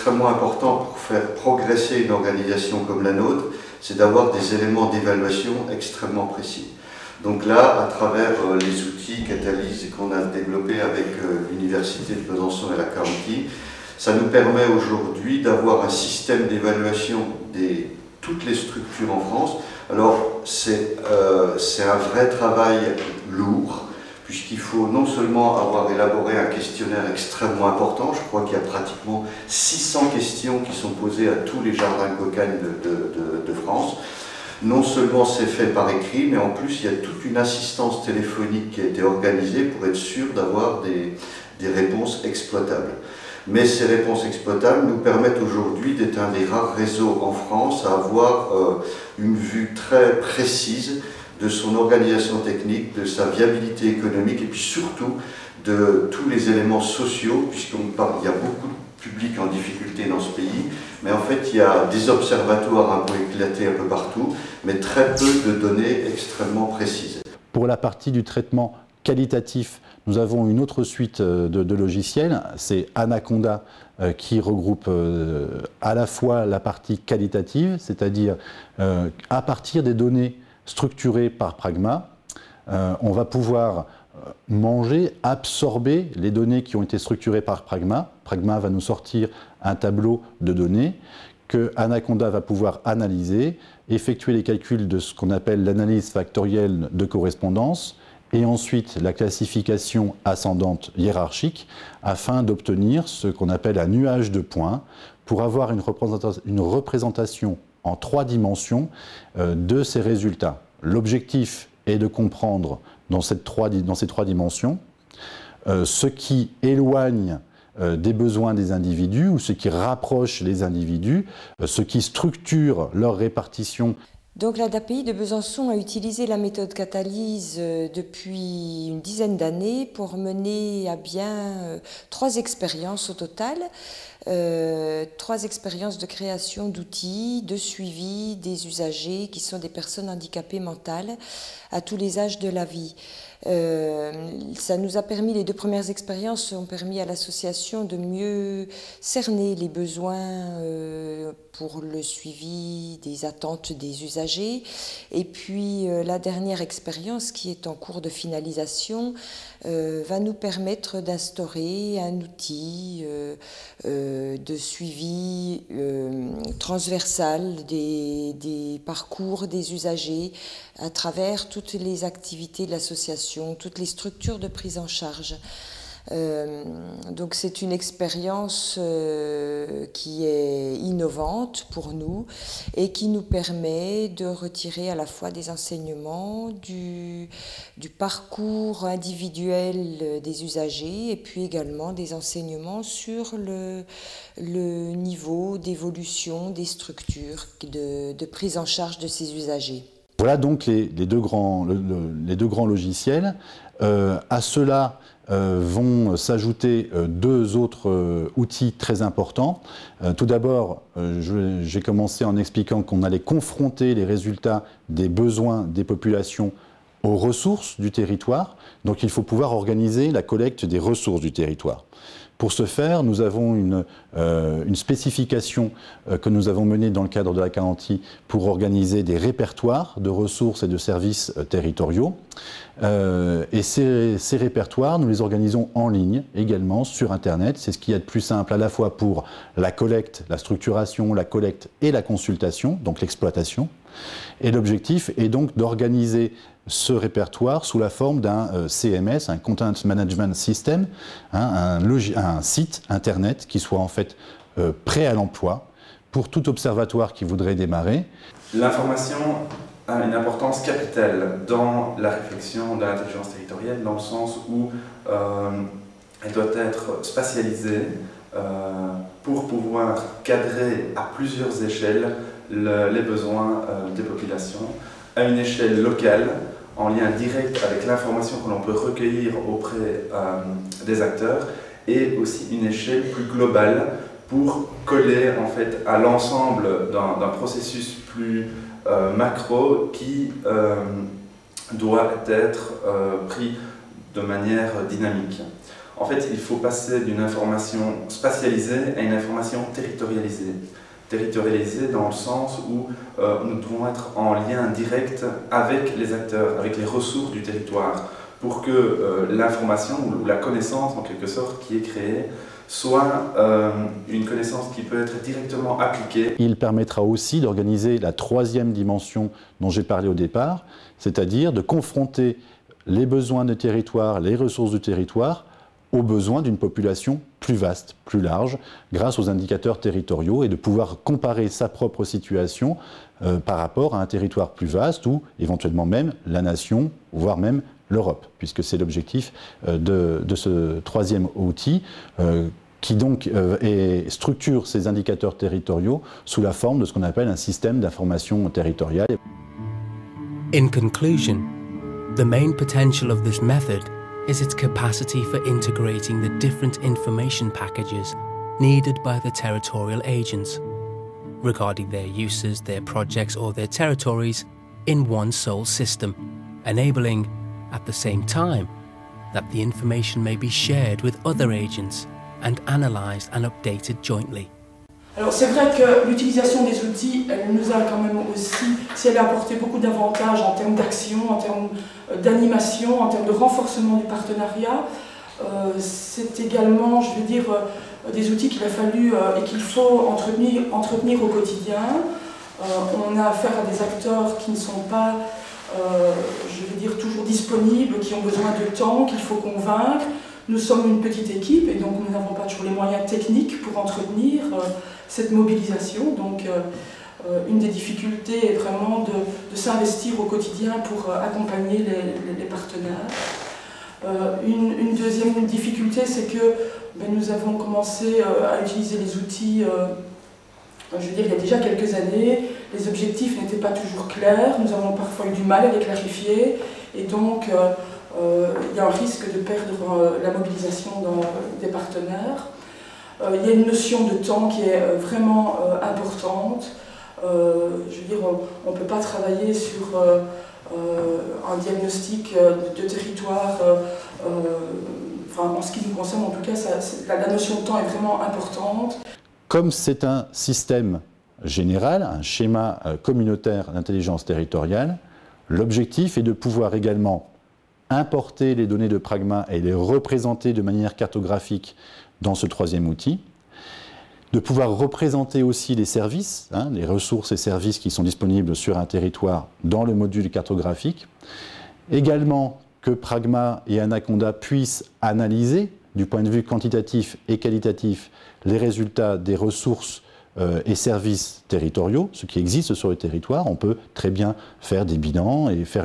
extrêmement important pour faire progresser une organisation comme la nôtre, c'est d'avoir des éléments d'évaluation extrêmement précis. Donc là, à travers les outils Catalyse qu'on a développés avec l'Université de Besançon et la County, ça nous permet aujourd'hui d'avoir un système d'évaluation de toutes les structures en France. Alors c'est un vrai travail lourd, puisqu'il faut non seulement avoir élaboré un questionnaire extrêmement important, je crois qu'il y a pratiquement 600 questions qui sont posées à tous les jardins de cocagne de France. Non seulement c'est fait par écrit, mais en plus il y a toute une assistance téléphonique qui a été organisée pour être sûr d'avoir des réponses exploitables. Mais ces réponses exploitables nous permettent aujourd'hui d'être un des rares réseaux en France à avoir une vue très précise de son organisation technique, de sa viabilité économique et puis surtout de tous les éléments sociaux, puisqu'on parle, il y a beaucoup de publics en difficulté dans ce pays, mais en fait il y a des observatoires un peu éclatés un peu partout, mais très peu de données extrêmement précises. Pour la partie du traitement qualitatif, nous avons une autre suite de logiciels, c'est Anaconda qui regroupe à la fois la partie qualitative, c'est-à-dire à partir des données structurées par Pragma, on va pouvoir manger, absorber les données qui ont été structurées par Pragma. Pragma va nous sortir un tableau de données que Anaconda va pouvoir analyser, effectuer les calculs de ce qu'on appelle l'analyse factorielle de correspondance et ensuite la classification ascendante hiérarchique afin d'obtenir ce qu'on appelle un nuage de points pour avoir une représentation en 3 dimensions de ces résultats. L'objectif est de comprendre dans ces 3 dimensions ce qui éloigne des besoins des individus ou ce qui rapproche les individus, ce qui structure leur répartition. Donc l'ADAPI de Besançon a utilisé la méthode Catalyse depuis une dizaine d'années pour mener à bien 3 expériences au total. 3 expériences de création d'outils, de suivi des usagers qui sont des personnes handicapées mentales à tous les âges de la vie. Ça nous a permis, les 2 premières expériences ont permis à l'association de mieux cerner les besoins pour le suivi des attentes des usagers. Et puis la dernière expérience qui est en cours de finalisation va nous permettre d'instaurer un outil de suivi transversal des parcours des usagers à travers toutes les activités de l'association, toutes les structures de prise en charge. Donc c'est une expérience qui est innovante pour nous et qui nous permet de retirer à la fois des enseignements du parcours individuel des usagers et puis également des enseignements sur le niveau d'évolution des structures de prise en charge de ces usagers. Voilà donc les deux grands logiciels. À cela vont s'ajouter 2 autres outils très importants. Tout d'abord, j'ai commencé en expliquant qu'on allait confronter les résultats des besoins des populations aux ressources du territoire. Donc il faut pouvoir organiser la collecte des ressources du territoire. Pour ce faire, nous avons une spécification que nous avons menée dans le cadre de la County pour organiser des répertoires de ressources et de services territoriaux. Et ces répertoires, nous les organisons en ligne également sur Internet. C'est ce qu'il y a de plus simple à la fois pour la collecte, la structuration, la collecte et la consultation, donc l'exploitation. Et l'objectif est donc d'organiser ce répertoire sous la forme d'un CMS, un Content Management System, un site Internet qui soit en fait prêt à l'emploi pour tout observatoire qui voudrait démarrer. L'information a une importance capitale dans la réflexion de l'intelligence territoriale, dans le sens où elle doit être spatialisée pour pouvoir cadrer à plusieurs échelles les besoins des populations, à une échelle locale, en lien direct avec l'information que l'on peut recueillir auprès des acteurs, et aussi une échelle plus globale pour coller en fait à l'ensemble d'un processus plus macro qui doit être pris de manière dynamique. En fait, il faut passer d'une information spatialisée à une information territorialisée. Territorialisée dans le sens où nous devons être en lien direct avec les acteurs, avec les ressources du territoire, pour que l'information ou la connaissance, en quelque sorte, qui est créée, soit une connaissance qui peut être directement appliquée. Il permettra aussi d'organiser la troisième dimension dont j'ai parlé au départ, c'est-à-dire de confronter les besoins du territoire, les ressources du territoire, aux besoins d'une population plus vaste, plus large, grâce aux indicateurs territoriaux, et de pouvoir comparer sa propre situation par rapport à un territoire plus vaste ou éventuellement même la nation, voire même l'Europe, puisque c'est l'objectif de ce troisième outil qui donc structure ces indicateurs territoriaux sous la forme de ce qu'on appelle un système d'information territoriale. In conclusion, the main potential of this method is its capacity for integrating the different information packages needed by the territorial agents regarding their uses, their projects or their territories in one sole system, enabling, at the same time, that the information may be shared with other agents and analysed and updated jointly. Alors c'est vrai que l'utilisation des outils, elle nous a quand même aussi, si elle a apporté beaucoup d'avantages en termes d'action, en termes d'animation, en termes de renforcement du partenariat, c'est également, je veux dire, des outils qu'il a fallu et qu'il faut entretenir au quotidien. On a affaire à des acteurs qui ne sont pas, je veux dire, toujours disponibles, qui ont besoin de temps, qu'il faut convaincre. Nous sommes une petite équipe et donc nous n'avons pas toujours les moyens techniques pour entretenir cette mobilisation. Donc une des difficultés est vraiment de s'investir au quotidien pour accompagner les partenaires. Une deuxième difficulté, c'est que nous avons commencé à utiliser les outils, je veux dire, il y a déjà quelques années. Les objectifs n'étaient pas toujours clairs, nous avons parfois eu du mal à les clarifier et donc il y a un risque de perdre la mobilisation des partenaires. Il y a une notion de temps qui est vraiment importante. Je veux dire, on ne peut pas travailler sur un diagnostic de territoire. Enfin, en ce qui nous concerne, en tout cas, la notion de temps est vraiment importante. Comme c'est un système général, un schéma communautaire d'intelligence territoriale, l'objectif est de pouvoir également importer les données de Pragma et les représenter de manière cartographique dans ce troisième outil, de pouvoir représenter aussi les services, les ressources et services qui sont disponibles sur un territoire dans le module cartographique, également que Pragma et Anaconda puissent analyser du point de vue quantitatif et qualitatif les résultats des ressources et services territoriaux, ce qui existe sur le territoire. On peut très bien faire des bilans et faire